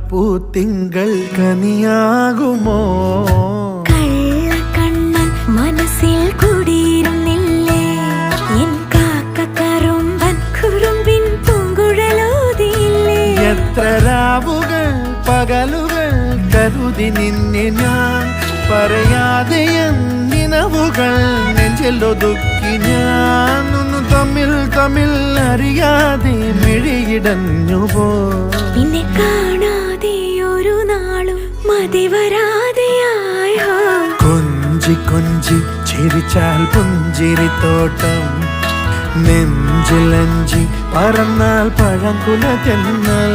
പൂത്തിങ്കൾ കനിയാകുമോ കള്ളക്കണ്ണൻ മനസ്സിൽ കുടിയിരുന്നില്ലേ എൻ കാക്കക്കറുമ്പൻ കുറുമ്പിൻ പൂങ്കുഴലോതിയില്ലേ എത്ര രാവുകൾ പകലുകൾ കരുതി നിന്നെ ഞാൻ പറയാതെ നിനവുകൾ നെഞ്ചിലൊതുക്കി ഞാൻ ഒന്നു തമ്മിൽ തമ്മിൽ അറിയാതെ മിഴിയിടഞ്ഞു പോ നിന്നെ കാണാതെ ഒരു നാളും മതി വരാതെയായോ കൊഞ്ചി കൊഞ്ചി ചിരിച്ചാൽ പുഞ്ചിരിത്തോട്ടം നെഞ്ചിലഞ്ചി പറന്നാൽ പഴങ്കുല തെന്നൽ